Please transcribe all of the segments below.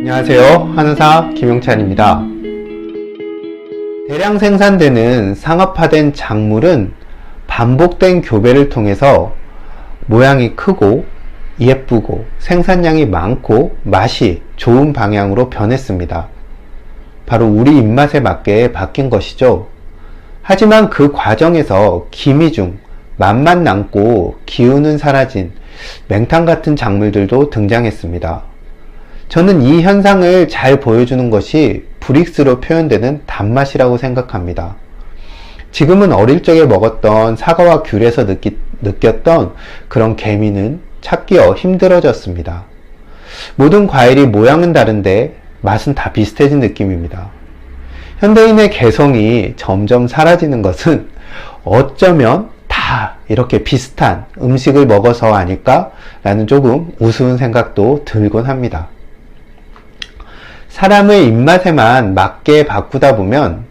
안녕하세요. 한의사 김용찬입니다. 대량 생산되는 상업화된 작물은 반복된 교배를 통해서 모양이 크고 예쁘고 생산량이 많고 맛이 좋은 방향으로 변했습니다. 바로 우리 입맛에 맞게 바뀐 것이죠. 하지만 그 과정에서 기미중, 맛만 남고 기운은 사라진 맹탕 같은 작물들도 등장했습니다. 저는 이 현상을 잘 보여주는 것이 브릭스로 표현되는 단맛이라고 생각합니다. 지금은 어릴 적에 먹었던 사과와 귤에서 느꼈던 그런 개미는 찾기 힘들어졌습니다. 모든 과일이 모양은 다른데 맛은 다 비슷해진 느낌입니다. 현대인의 개성이 점점 사라지는 것은 어쩌면 다 이렇게 비슷한 음식을 먹어서 아닐까? 라는 조금 우스운 생각도 들곤 합니다. 사람의 입맛에만 맞게 바꾸다 보면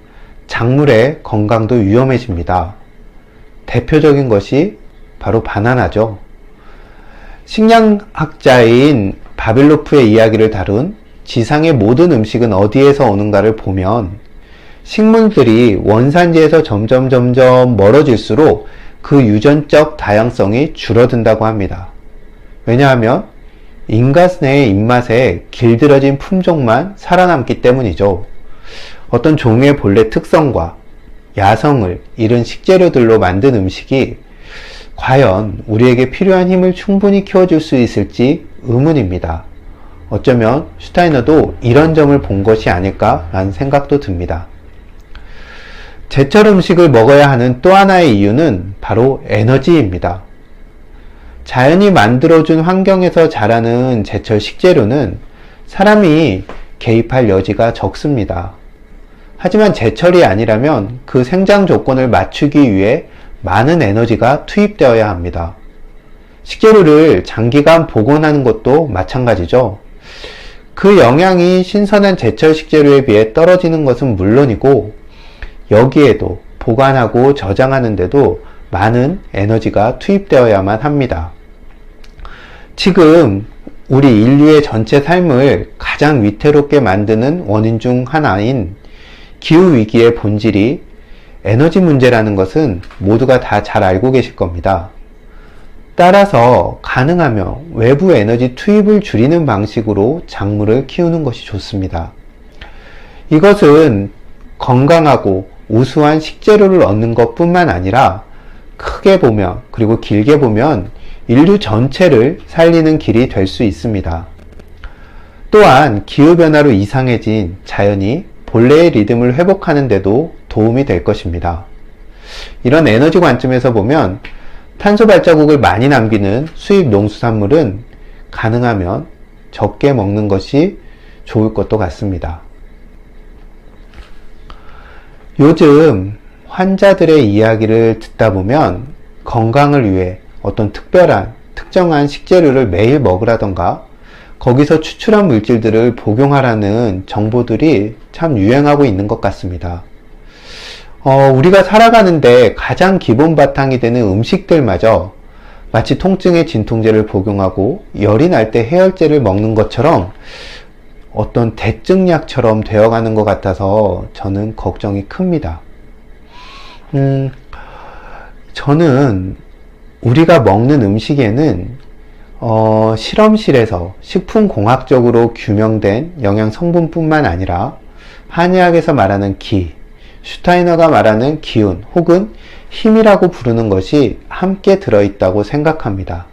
작물의 건강도 위험해집니다. 대표적인 것이 바로 바나나죠. 식량학자인 바빌로프의 이야기를 다룬 지상의 모든 음식은 어디에서 오는가를 보면 식물들이 원산지에서 점점 멀어질수록 그 유전적 다양성이 줄어든다고 합니다. 왜냐하면 인간의 입맛에 길들여진 품종만 살아남기 때문이죠. 어떤 종의 본래 특성과 야성을 잃은 식재료들로 만든 음식이 과연 우리에게 필요한 힘을 충분히 키워줄 수 있을지 의문입니다. 어쩌면 슈타이너도 이런 점을 본 것이 아닐까라는 생각도 듭니다. 제철 음식을 먹어야 하는 또 하나의 이유는 바로 에너지입니다. 자연이 만들어준 환경에서 자라는 제철 식재료는 사람이 개입할 여지가 적습니다. 하지만 제철이 아니라면 그 생장 조건을 맞추기 위해 많은 에너지가 투입되어야 합니다. 식재료를 장기간 보관하는 것도 마찬가지죠. 그 영양이 신선한 제철 식재료에 비해 떨어지는 것은 물론이고 여기에도 보관하고 저장하는데도 많은 에너지가 투입되어야만 합니다. 지금 우리 인류의 전체 삶을 가장 위태롭게 만드는 원인 중 하나인 기후위기의 본질이 에너지 문제라는 것은 모두가 다 잘 알고 계실 겁니다. 따라서 가능하면 외부 에너지 투입을 줄이는 방식으로 작물을 키우는 것이 좋습니다. 이것은 건강하고 우수한 식재료를 얻는 것 뿐만 아니라 크게 보면 그리고 길게 보면 인류 전체를 살리는 길이 될 수 있습니다. 또한 기후변화로 이상해진 자연이 본래의 리듬을 회복하는 데도 도움이 될 것입니다. 이런 에너지 관점에서 보면 탄소 발자국을 많이 남기는 수입 농수산물은 가능하면 적게 먹는 것이 좋을 것도 같습니다. 요즘 환자들의 이야기를 듣다 보면 건강을 위해 어떤 특정한 식재료를 매일 먹으라던가 거기서 추출한 물질들을 복용하라는 정보들이 참 유행하고 있는 것 같습니다. 우리가 살아가는데 가장 기본 바탕이 되는 음식들마저 마치 통증에 진통제를 복용하고 열이 날 때 해열제를 먹는 것처럼 어떤 대증약처럼 되어가는 것 같아서 저는 걱정이 큽니다. 저는 우리가 먹는 음식에는 실험실에서 식품공학적으로 규명된 영양 성분뿐만 아니라 한의학에서 말하는 기, 슈타이너가 말하는 기운 혹은 힘이라고 부르는 것이 함께 들어있다고 생각합니다.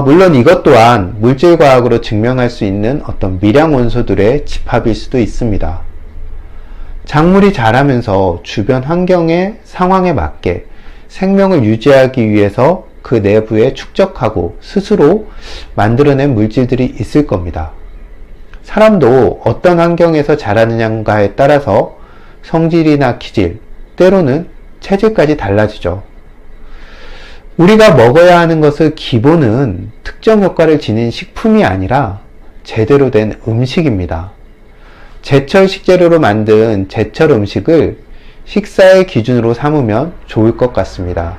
물론 이것 또한 물질과학으로 증명할 수 있는 어떤 미량 원소들의 집합일 수도 있습니다. 작물이 자라면서 주변 환경의 상황에 맞게 생명을 유지하기 위해서 그 내부에 축적하고 스스로 만들어낸 물질들이 있을 겁니다. 사람도 어떤 환경에서 자라느냐에 따라서 성질이나 기질, 때로는 체질까지 달라지죠. 우리가 먹어야 하는 것의 기본은 특정 효과를 지닌 식품이 아니라 제대로 된 음식입니다. 제철 식재료로 만든 제철 음식을 식사의 기준으로 삼으면 좋을 것 같습니다.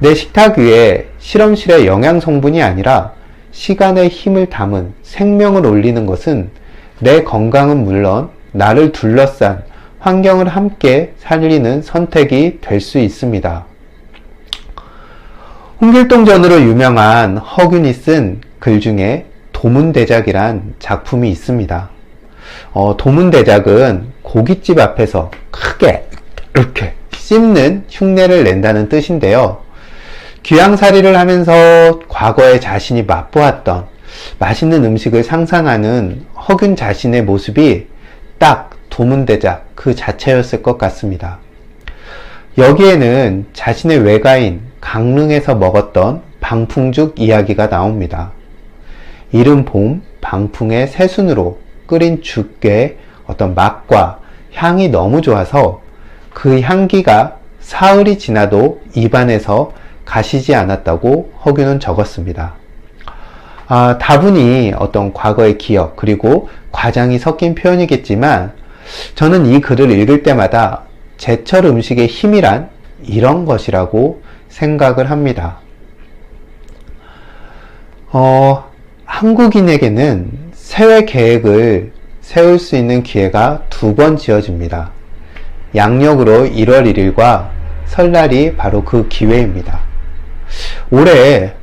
내 식탁 위에 실험실의 영양 성분이 아니라 시간의 힘을 담은 생명을 올리는 것은 내 건강은 물론 나를 둘러싼 환경을 함께 살리는 선택이 될 수 있습니다. 홍길동전으로 유명한 허균이 쓴 글 중에 도문대작이란 작품이 있습니다. 도문대작은 고깃집 앞에서 크게 이렇게 씹는 흉내를 낸다는 뜻인데요. 귀양살이를 하면서 과거에 자신이 맛보았던 맛있는 음식을 상상하는 허균 자신의 모습이 딱 도문대작 그 자체였을 것 같습니다. 여기에는 자신의 외가인 강릉에서 먹었던 방풍죽 이야기가 나옵니다. 이른 봄 방풍의 새순으로 끓인 죽의 어떤 맛과 향이 너무 좋아서 그 향기가 사흘이 지나도 입안에서 가시지 않았다고 허균은 적었습니다. 다분히 어떤 과거의 기억 그리고 과장이 섞인 표현이겠지만 저는 이 글을 읽을 때마다 제철 음식의 힘이란 이런 것이라고 생각을 합니다. 한국인에게는 새해 계획을 세울 수 있는 기회가 두 번 지어집니다. 양력으로 1월 1일과 설날이 바로 그 기회입니다. 올해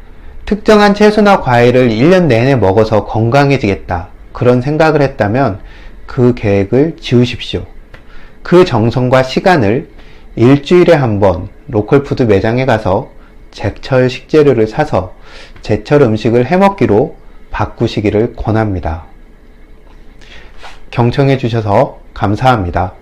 특정한 채소나 과일을 1년 내내 먹어서 건강해지겠다 그런 생각을 했다면 그 계획을 지우십시오. 그 정성과 시간을 일주일에 한 번 로컬푸드 매장에 가서 제철 식재료를 사서 제철 음식을 해먹기로 바꾸시기를 권합니다. 경청해 주셔서 감사합니다.